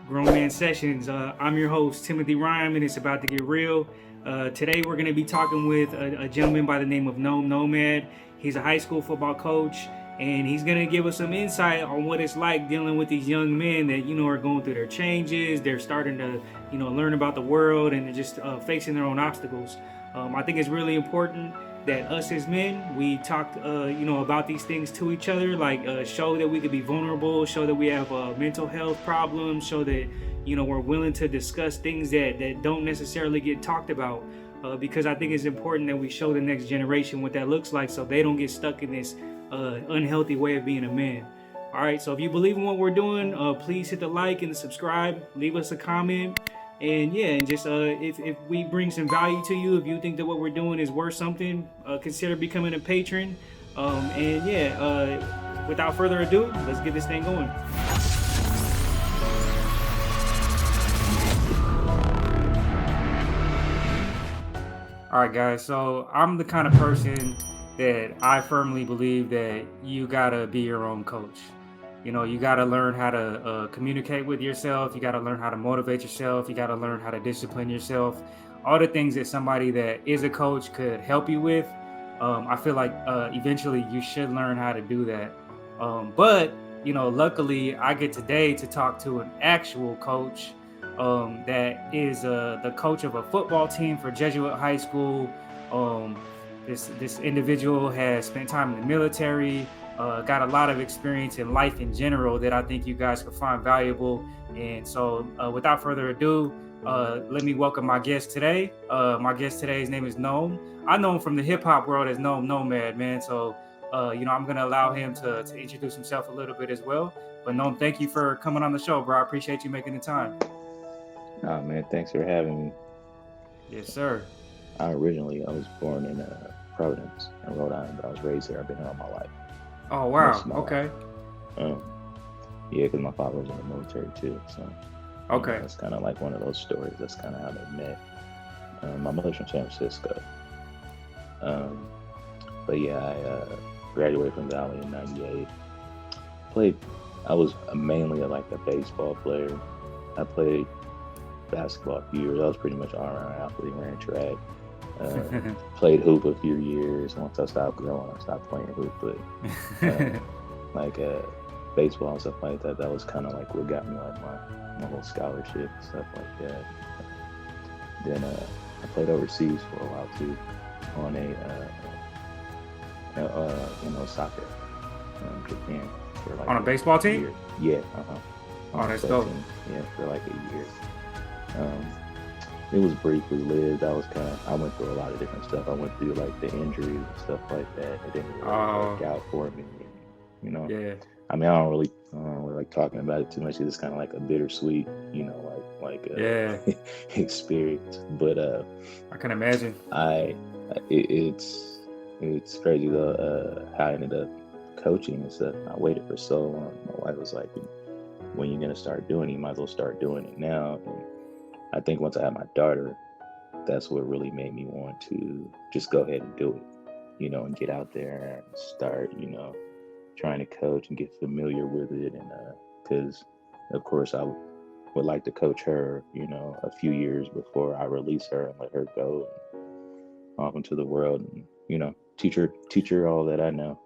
Grown Man Sessions. I'm your host, Timothy Rhyme, and it's about to get real. Today, we're going to be talking with a gentleman by the name of Gnome, Nomad. He's a high school football coach, and he's going to give us some insight on what it's like dealing with these young men that, are going through their changes. They're starting to, learn about the world, and they're just facing their own obstacles. I think it's really important that us as men, we talk, about these things to each other, like show that we could be vulnerable, show that we have mental health problems, show that, we're willing to discuss things that don't necessarily get talked about, because I think it's important that we show the next generation what that looks like so they don't get stuck in this unhealthy way of being a man. All right, so if you believe in what we're doing, please hit the like and the subscribe, leave us a comment. And just if we bring some value to you, if you think that what we're doing is worth something, consider becoming a patron. Without further ado, let's get this thing going. All right, guys. So I'm the kind of person that I firmly believe that you gotta be your own coach. You got to learn how to communicate with yourself. You got to learn how to motivate yourself. You got to learn how to discipline yourself. All the things that somebody that is a coach could help you with. I feel like eventually you should learn how to do that. But luckily I get today to talk to an actual coach that is the coach of a football team for Jesuit High School. This individual has spent time in the military. Got a lot of experience in life in general that I think you guys could find valuable. And so without further ado, let me welcome my guest today. My guest today, his name is Gnome. I know him from the hip hop world as Gnome Nomad, man. So, I'm going to allow him to introduce himself a little bit as well. But Gnome, thank you for coming on the show, bro. I appreciate you making the time. Oh, man, thanks for having me. Yes, sir. I was born in Providence, in Rhode Island, but I was raised here. I've been here all my life. Oh, wow. Okay. Because my father was in the military too. So, okay. It's kind of like one of those stories. That's kind of how they met. My mother's from San Francisco. I graduated from Valley in '98. I was mainly like a baseball player. I played basketball a few years. I was pretty much all around athlete, ran track. Played hoop a few years. Once I stopped growing, I stopped playing hoop. But baseball and stuff like that, that was kind of like what got me like my whole scholarship and stuff like that. Then I played overseas for a while too, on soccer, Japan for like on a baseball team. Yeah. Oh, that's dope. Yeah, for like a year. It was briefly lived. I went through a lot of different stuff. I went through like the injuries and stuff like that. It didn't really work out for me. Yeah. I mean, I don't really like talking about it too much. It's kind of like a bittersweet, experience. But I can imagine. It's crazy though how I ended up coaching and stuff. I waited for so long. My wife was like, "When you're gonna start doing it, you might as well start doing it now." And I think once I had my daughter, that's what really made me want to just go ahead and do it, and get out there and start, trying to coach and get familiar with it. And because, of course, I would like to coach her, a few years before I release her and let her go off into the world and, teach her all that I know.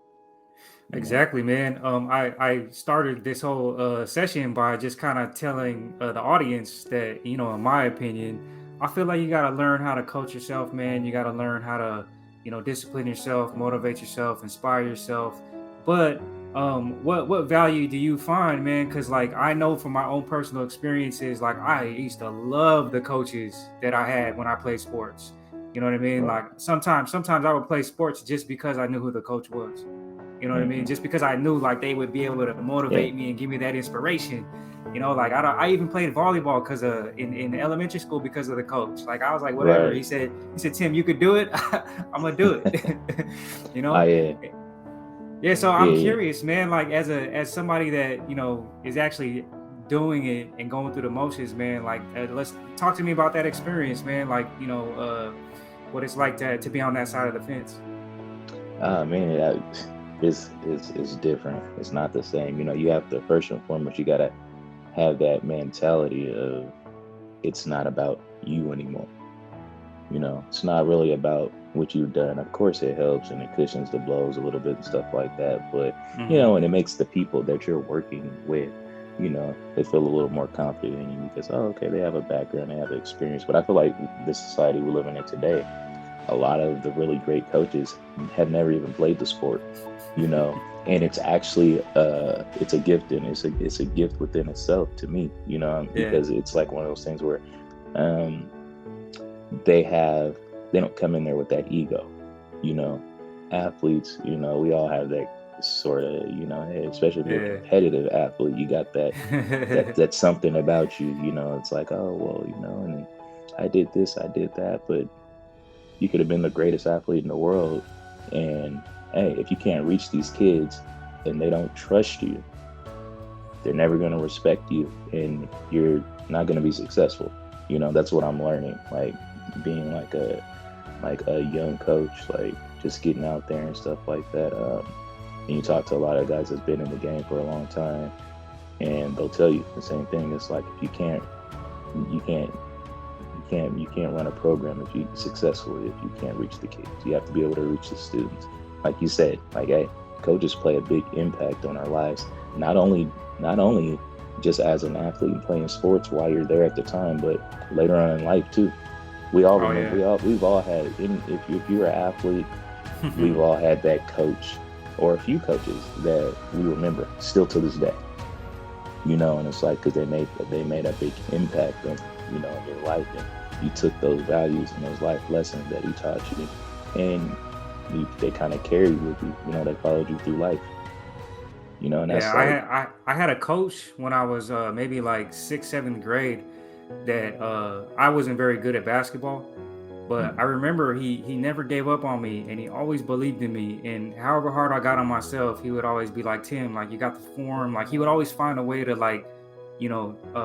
Exactly, man. I started this whole session by just kind of telling the audience that, in my opinion, I feel like you got to learn how to coach yourself, man. You got to learn how to, discipline yourself, motivate yourself, inspire yourself. But what value do you find, man? Because like I know from my own personal experiences, like I used to love the coaches that I had when I played sports. You know what I mean? Like sometimes I would play sports just because I knew who the coach was. You know what I mean? Just because I knew like they would be able to motivate me and give me that inspiration. Like I even played volleyball because in elementary school because of the coach. Like I was like, whatever. Right. He said, Tim, you could do it. I'm gonna do it. Yeah. So I'm curious, man. Like as somebody that is actually doing it and going through the motions, man. Like let's talk to me about that experience, man. Like what it's like to be on that side of the fence. It's different. It's not the same. You have to, first and foremost, you gotta have that mentality of it's not about you anymore. It's not really about what you've done. Of course, it helps and it cushions the blows a little bit and stuff like that. But, Hmm. and it makes the people that you're working with, they feel a little more confident in you because, oh, okay, they have a background, they have experience. But I feel like the society we're living in today, a lot of the really great coaches have never even played the sport, and it's actually it's a gift, and it's a gift within itself to me, Yeah. because it's like one of those things where um they have they don't come in there with that ego, you know athletes, we all have that sort of, hey, especially if you're a Yeah. competitive athlete, you got that's something about you, it's like, oh well, and then I did this, I did that, but you could have been the greatest athlete in the world, and hey, if you can't reach these kids and they don't trust you, they're never going to respect you, and you're not going to be successful. That's what I'm learning, like being like a young coach, like just getting out there and stuff like that. And you talk to a lot of guys that's been in the game for a long time, and they'll tell you the same thing. It's like, if you can't you can't run a program if you successfully if you can't reach the kids. You have to be able to reach the students. Like you said, like, hey, coaches play a big impact on our lives. Not only just as an athlete and playing sports while you're there at the time, but later on in life too. We all Oh remember. yeah. We've all had. If you're an athlete, we've all had that coach or a few coaches that we remember still to this day. And it's like, because they made a big impact on your life, and you took those values and those life lessons that he taught you, and they kind of carried with you. They followed you through life. And Yeah, that's I like, had I had a coach when I was maybe like sixth, seventh grade that I wasn't very good at basketball, but mm, I remember he never gave up on me and he always believed in me. And however hard I got on myself, he would always be like, Tim, like you got the form. Like he would always find a way to like,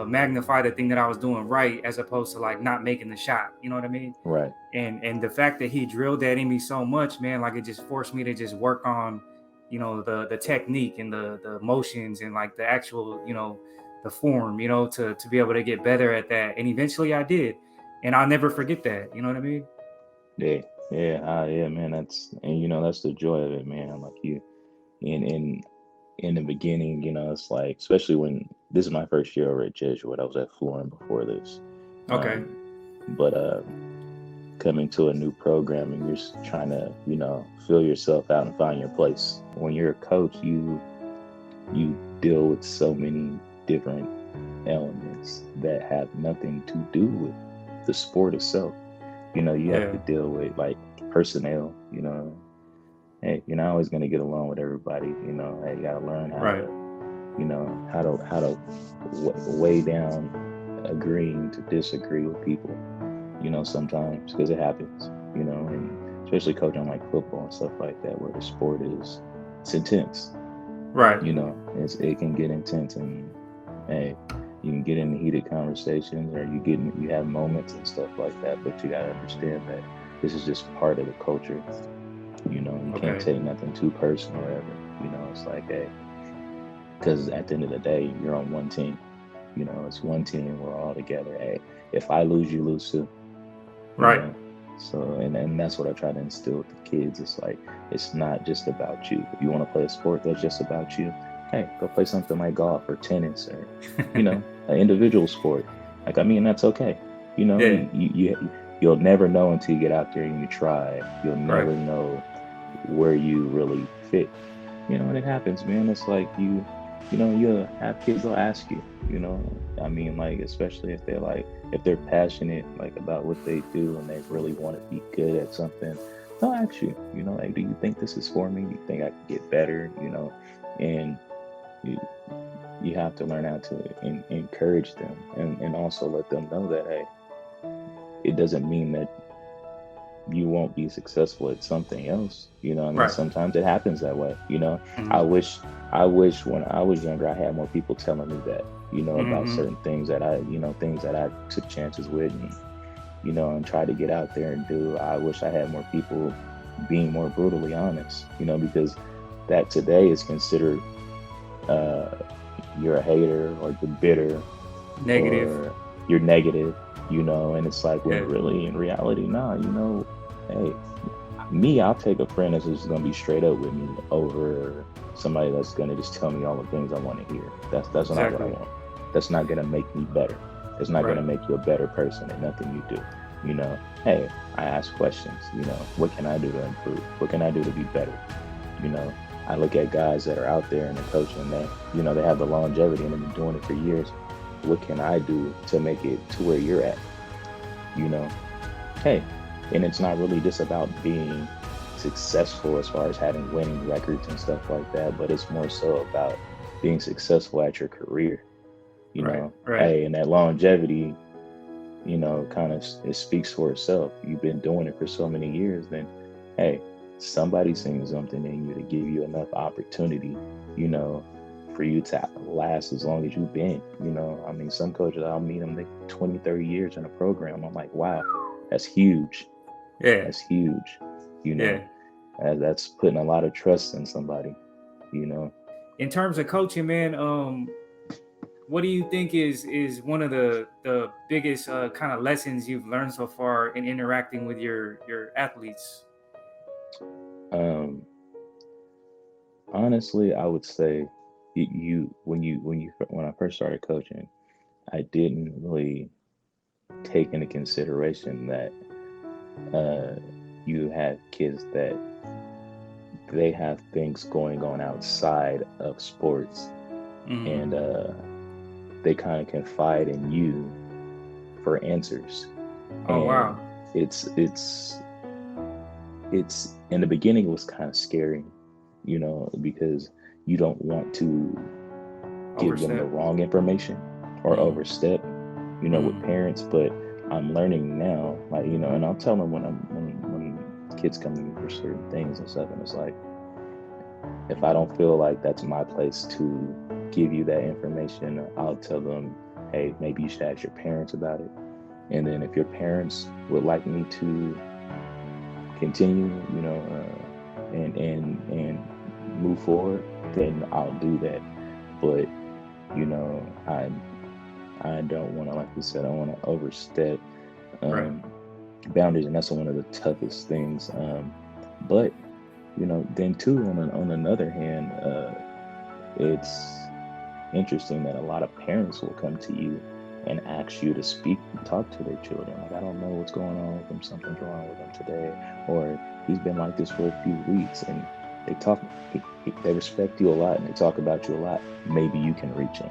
magnify the thing that I was doing right as opposed to like not making the shot. You know what I mean? right, And the fact that he drilled that in me so much, man, like it just forced me to just work on, the technique and the motions and like the actual, the form, to be able to get better at that. And eventually I did. And I'll never forget that. You know what I mean? yeah, yeah, yeah, man. That's the joy of it, man. Like, you in the beginning, it's like, especially when this is my first year over at Jesuit. I was at Florida before this. Okay. um but coming to a new program, and you're trying to, fill yourself out and find your place. When you're a coach, you deal with so many different elements that have nothing to do with the sport itself. You have Yeah. to deal with, like, personnel. Hey, you're not always going to get along with everybody. Hey, you got to learn how Right. to, how to weigh down agreeing to disagree with people, sometimes, because it happens, and especially coaching like football and stuff like that, where the sport it's intense. Right. It can get intense, and hey, you can get into heated conversations, or you have moments and stuff like that, but you got to understand that this is just part of the culture. You can't Okay. take nothing too personal ever. It's like, hey, because at the end of the day, you're on one team. It's one team. We're all together. Hey, if I lose, you lose too. you Right. know so, and that's what I try to instill with the kids. It's like, it's not just about you. If you want to play a sport that's just about you, hey, go play something like golf or tennis, or an individual sport. Like, I mean, that's okay. Yeah. You'll never know until you get out there and you try. You'll Right. never know where you really fit. And it happens, man. It's like, you'll have kids, they'll ask you, I mean, like, especially if they're passionate, like, about what they do, and they really want to be good at something, they'll ask you, like, do you think this is for me? Do you think I can get better? And you, you have to learn how to encourage them, and also let them know that, hey, it doesn't mean that you won't be successful at something else. I mean, Right. sometimes it happens that way. Hmm. I wish I wish when I was younger, I had more people telling me that, about Hmm. certain things that I took chances with, and tried to get out there and do. I wish I had more people being more brutally honest, because that today is considered uh you're a hater or you're bitter Negative. or you're negative, and it's like, when Yeah. really in reality, nah, hey, me, I'll take a friend that's just gonna be straight up with me over somebody that's gonna just tell me all the things I want to hear. That's not what I Exactly. want. That's not gonna make me better. It's not Right. gonna make you a better person at nothing you do. Hey, I ask questions. What can I do to improve? What can I do to be better? You know, I look at guys that are out there and they're coaching that, they have the longevity and they've been doing it for years. What can I do to make it to where you're at? You know, hey, and it's not really just about being successful as far as having winning records and stuff like that, but it's more so about being successful at your career. Right. Right. Hey, and that longevity, kind of, it speaks for itself. You've been doing it for so many years, then hey, somebody's seeing something in you to give you enough opportunity, you know, for you to last as long as you've been. I mean, some coaches, I'll meet them, they 20, 30 years in a program. I'm like, wow, that's huge. Yeah. That's huge. You Yeah. know, that's putting a lot of trust in somebody, you know. In terms of coaching, man, what do you think is one of the biggest kind of lessons you've learned so far in interacting with your athletes? Um, Honestly, I would say when I first started coaching, I didn't really take into consideration that uh, you have kids that they have things going on outside of sports, Mm. and they kind of confide in you for answers. Oh wow. And it's it's in the beginning, it was kind of scary, because you don't want to give them the Overstep. wrong information or Mm. overstep, with Mm. parents. But I'm learning now, like, and I'll tell them when kids come to me for certain things and stuff, and it's like, if I don't feel like that's my place to give you that information, I'll tell them, hey, maybe you should ask your parents about it. And then if your parents would like me to continue, and move forward, then I'll do that. But you know, I I don't want to, like you said, I want to overstep Right. um, boundaries, and that's one of the toughest things. But then too, on another hand, it's interesting that a lot of parents will come to you and ask you to speak and talk to their children. Like, I don't know what's going on with them. Something's wrong with them today, or he's been like this for a few weeks, and they talk. They respect you a lot, and they talk about you a lot. Maybe you can reach him,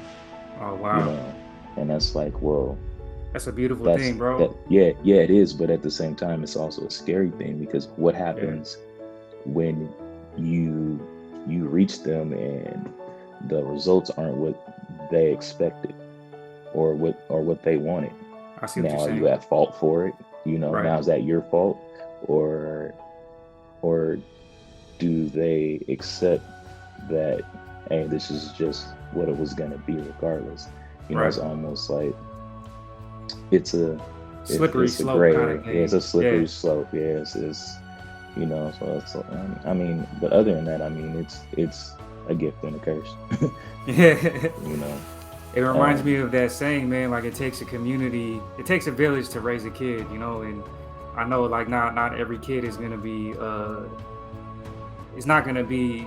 Oh you wow. know. And that's like, well, That's a beautiful that's thing, bro. that. Yeah, yeah, it is. But at the same time, it's also a scary thing, because what Yeah. happens when you reach them and the results aren't what they expected, or what they wanted? I see what you're Now, are saying. you at fault for it? Right. Now, is that your fault, or or do they accept that, hey, this is just what it was gonna be regardless? Right. It's almost like it's a Slippery it's a slope gray kind area. of Yeah, it's game. a Yeah. slippery slope. Yeah, it's so it's, I mean, but other than that, I mean, it's a gift and a curse. Yeah. you know. It reminds me Um, of that saying, man, like it takes a community, it takes a village to raise a kid, and I know like not every kid is gonna be is not gonna be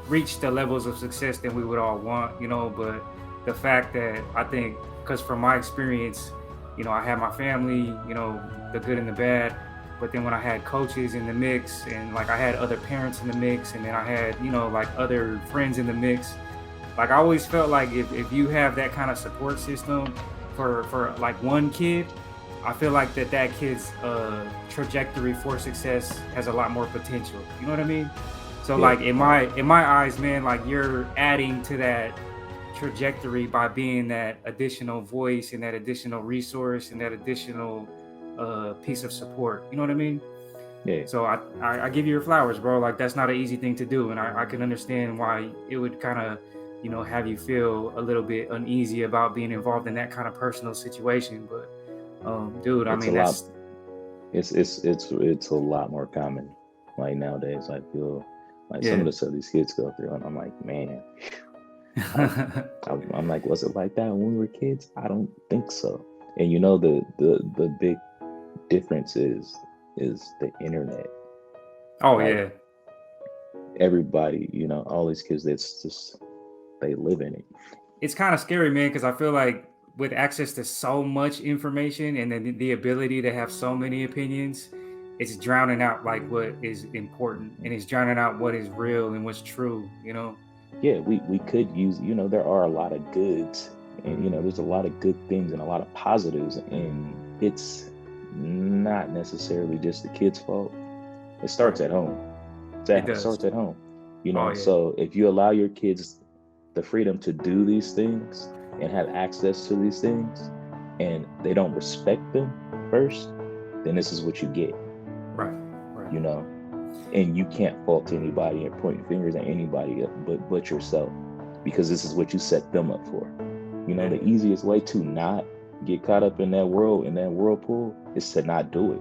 reach the levels of success that we would all want, but the fact that I think, because from my experience, I had my family, the good and the bad, but then when I had coaches in the mix, and like I had other parents in the mix, and then I had, like other friends in the mix, like I always felt like if you have that kind of support system for like one kid, I feel like that kid's trajectory for success has a lot more potential. You know what I mean? So yeah, like in my eyes, man, like you're adding to that trajectory by being that additional voice and that additional resource and that additional piece of support. You know what I mean? yeah. So I give you your flowers, bro. Like that's not an easy thing to do, and I can understand why it would kind of, have you feel a little bit uneasy about being involved in that kind of personal situation. But, dude, I It's a mean lot. that's It's a lot more common, like, nowadays. I feel like some yeah, of the stuff these kids go through, and I'm like, man, I, I'm like, was it like that when we were kids? I don't think so. And you know, the big difference is the internet. Oh Like yeah. everybody, you know, all these kids, that's just they live in it. It's kind of scary, man, because I feel like with access to so much information and then the ability to have so many opinions, it's drowning out like what is important, and it's drowning out what is real and what's true, you know? Yeah, we could use, you know, there are a lot of goods, and you know, there's a lot of good things and a lot of positives, and it's not necessarily just the kids' fault. It starts Right. at home. It It does. starts at home. You Oh know, yeah. so if you allow your kids the freedom to do these things and have access to these things, and they don't respect them first, then this is what you get, Right. Right. you know. And you can't fault anybody and point fingers at anybody but yourself, because this is what you set them up for. You know, Yeah. the easiest way to not get caught up in that world, in that whirlpool, is to not do it.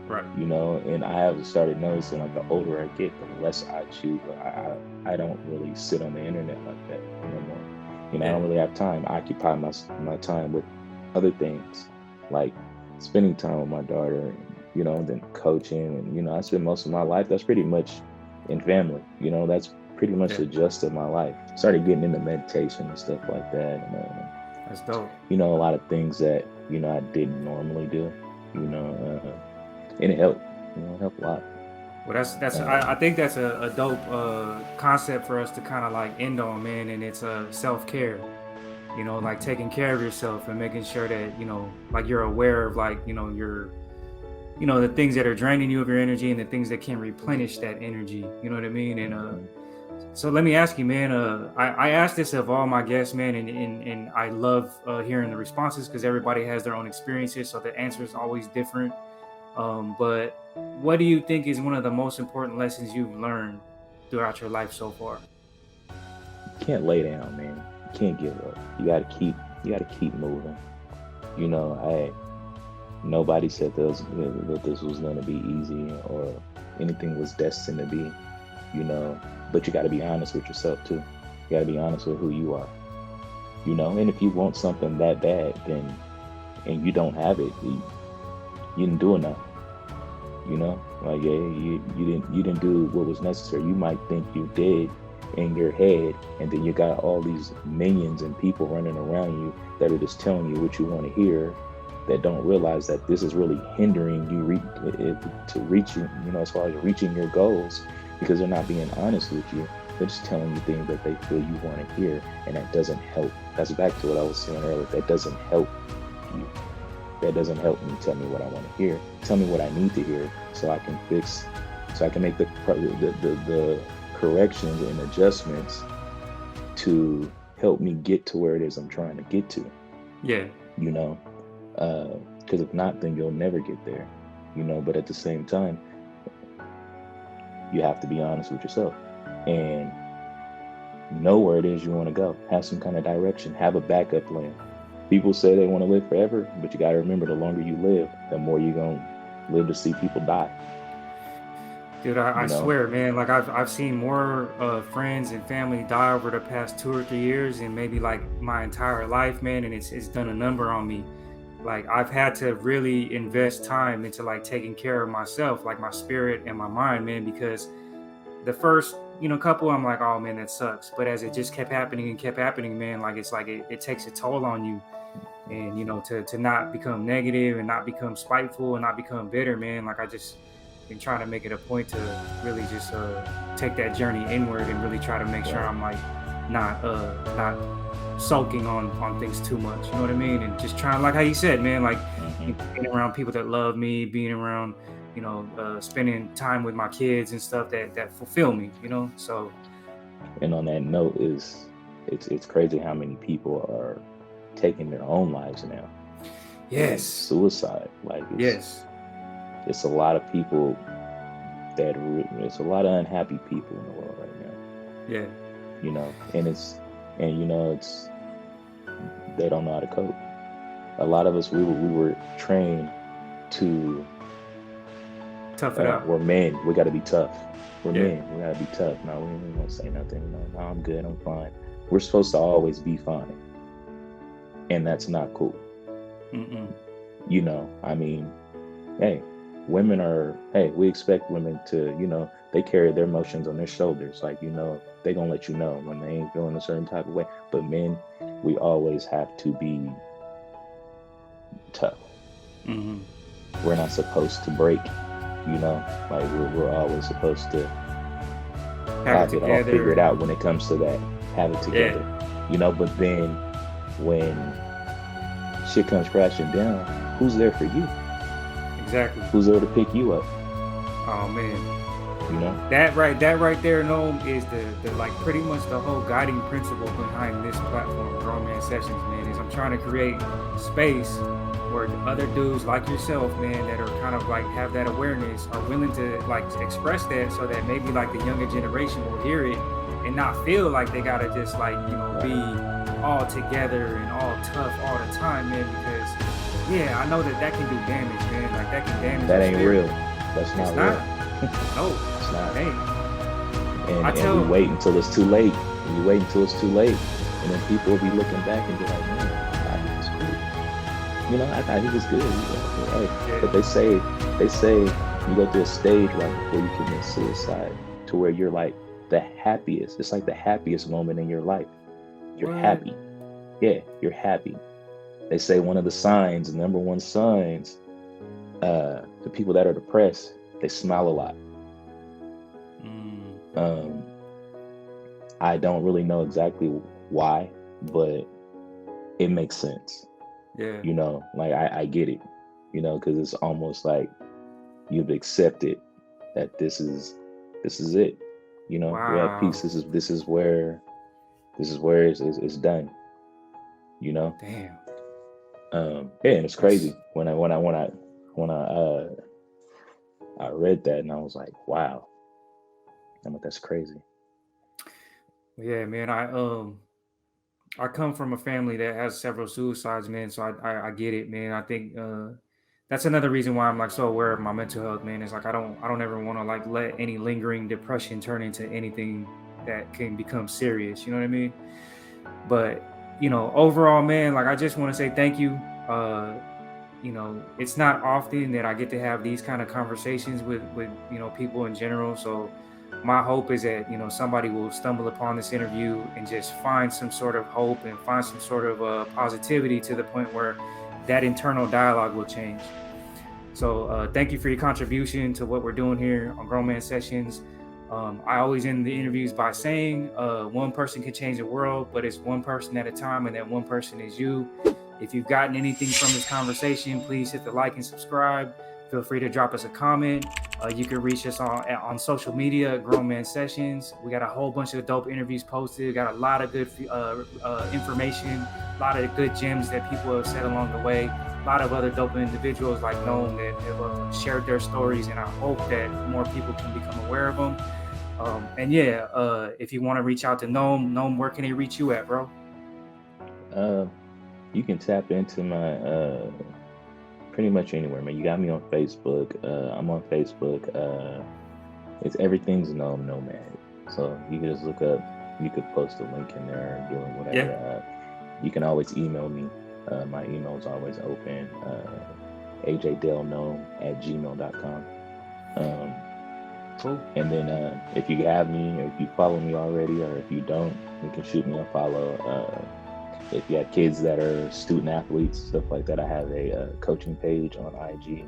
Right. You know, and I have started noticing, like, the older I get, the less I choose. I don't really sit on the internet like that no more. You know, I Yeah. don't really have time. I occupy my time with other things, like spending time with my daughter, and you know, then coaching, and you know, I spend most of my life. That's pretty much in family. You know, that's pretty much Yeah. the gist of my life. Started getting into meditation and stuff like that, and That's dope. you know, a lot of things that you know I didn't normally do. You know, and it helped. You know, it helped a lot. Well, that's I Um, think that's a dope concept for us to kind of like end on, man, and it's self care. You know, like taking care of yourself and making sure that, you know, like you're aware of, like, you know, your, you know, the things that are draining you of your energy and the things that can replenish that energy. You know what I mean? And mhm. so let me ask you, man. I asked this of all my guests, man, and I love hearing the responses because everybody has their own experiences, so the answer is always different. But what do you think is one of the most important lessons you've learned throughout your life so far? You can't lay down, man. You can't give up. You gotta keep moving. You know, nobody said that this was gonna be easy or anything was destined to be. You know, but you got to be honest with yourself too. You got to be honest with who you are. You know, and if you want something that bad, then and you don't have it, you didn't do enough. You know, like, yeah, you didn't do what was necessary. You might think you did in your head, and then you got all these minions and people running around you that are just telling you what you want to hear, that don't realize that this is really hindering you to reaching, you know, as far as reaching your goals, because they're not being honest with you. They're just telling you things that they feel you want to hear, and that doesn't help. That's back to what I was saying earlier. That doesn't help you. That doesn't help me tell me what I want to hear. Tell me what I need to hear, so I can fix, so I can make the corrections and adjustments to help me get to where it is I'm trying to get to. Yeah, You know, because if not, then you'll never get there. You know, but at the same time, you have to be honest with yourself and know where it is you want to go. Have some kind of direction. Have a backup plan. People say they want to live forever, but you got to remember, the longer you live, the more you're going to live to see people die. dude, I You know, swear, man. Like I've seen more friends and family die over the past 2 or 3 years, and maybe like my entire life, man. And it's done a number on me. Like I've had to really invest time into like taking care of myself, like my spirit and my mind, man. Because the first, you know, couple, I'm like, oh man, that sucks. But as it just kept happening and kept happening, man, like it's like it takes a toll on you. And you know, to not become negative and not become spiteful and not become bitter, man. Like I just been trying to make it a point to really just take that journey inward and really try to make sure right? I'm like not sulking on things too much. You know what I mean? And just trying, like how you said, man, like, Hmm. you know, being around people that love me, being around, you know, spending time with my kids and stuff that fulfill me. You know, so And on that note, it's crazy how many people are taking their own lives now, like yes, suicide. Like yes, it's a lot of people it's a lot of unhappy people in the world right now. yeah, You know, and you know, it's they don't know how to cope. A lot of us, we were trained to tough it out. we're men, we got to be tough. We're Yeah, men, we got to be tough. No, we ain't gonna say nothing. No, no, I'm good, I'm fine. we're supposed to always be fine, and that's not cool. Mm-mm. You know, I mean, hey, we expect women to, they carry their emotions on their shoulders. Like, they gonna let you know when they ain't feeling a certain type of way. But men, we always have to be tough. Mm-hmm. We're not supposed to break, like we're always supposed to have it all figured out when it comes to that, have it together, but then when shit comes crashing down, who's there for you? Exactly. Who's there to pick you up? Oh man. That right there, Gnome, is the like pretty much the whole guiding principle behind this platform, Grown Man Sessions, man, is I'm trying to create space where other dudes like yourself, man, that are kind of like have that awareness, are willing to like express that, so that maybe like the younger generation will hear it and not feel like they gotta just like, be all together and all tough all the time, man, because I know that can do damage, man. Like that can damage. That ain't real. That's not real. No, it's not. Hey. And we wait until it's too late. You wait until it's too late, and then people will be looking back and be like, man, I thought he was cool. I thought he was good. But they say you go through a stage right before you commit suicide, to where you're like the happiest. It's like the happiest moment in your life. You're happy. Yeah, you're happy. They say one of the signs, the number one signs, the people that are depressed, they smile a lot. I don't really know exactly why, but it makes sense. Yeah. Like I get it, because it's almost like you've accepted that this is it. Wow. We're at peace. This is where it's done. Damn. And it's crazy when I read that, and I was like, wow. I'm like, that's crazy. Yeah, man. I come from a family that has several suicides, man. So I get it, man. I think that's another reason why I'm like so aware of my mental health, man. It's like I don't ever want to like let any lingering depression turn into anything that can become serious. You know what I mean? But overall, man, like I just want to say thank you. It's not often that I get to have these kind of conversations with people in general. So my hope is that somebody will stumble upon this interview and just find some sort of hope and find some sort of positivity, to the point where that internal dialogue will change. So thank you for your contribution to what we're doing here on Grown Man Sessions. I always end the interviews by saying one person can change the world, but it's one person at a time, and that one person is you. If you've gotten anything from this conversation, please hit the like and subscribe. Feel free to drop us a comment. You can reach us on social media, Grown Man Sessions. We got a whole bunch of dope interviews posted. Got a lot of good information, a lot of good gems that people have said along the way. A lot of other dope individuals like Gnome that have shared their stories, and I hope that more people can become aware of them. If you want to reach out to Gnome, where can they reach you at, bro? You can tap into my pretty much anywhere, man. You got me on Facebook. I'm on Facebook. It's everything's Nomad. So you can just look up. You could post a link in there, doing whatever. Yeah. You can always email me. My email is always open. ajdelgnome@gmail.com. Cool. And then if you have me, or if you follow me already, or if you don't, you can shoot me a follow. If you have kids that are student athletes, stuff like that, I have a coaching page on IG.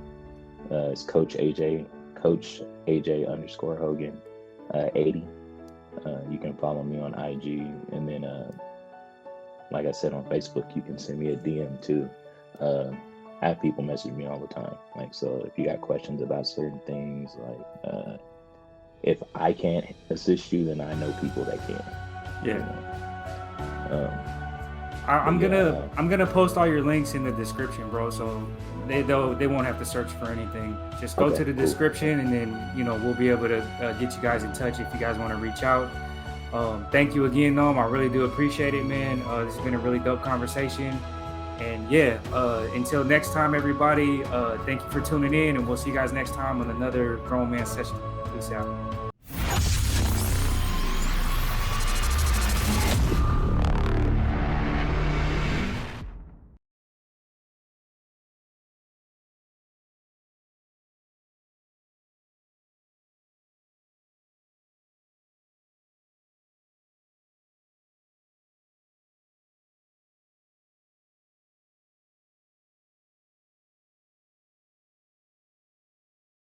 It's Coach AJ _Hogan 80. You can follow me on IG, and then like I said, on Facebook, you can send me a DM too. I have people message me all the time. Like, so if you got questions about certain things, like if I can't assist you, then I know people that can. Yeah. I'm gonna post all your links in the description, bro. So they won't have to search for anything. Just go to the description, and then we'll be able to get you guys in touch if you guys want to reach out. Thank you again, Gnome. I really do appreciate it, man. This has been a really dope conversation. And until next time, everybody, thank you for tuning in, and we'll see you guys next time on another Grown Man Session. Peace out.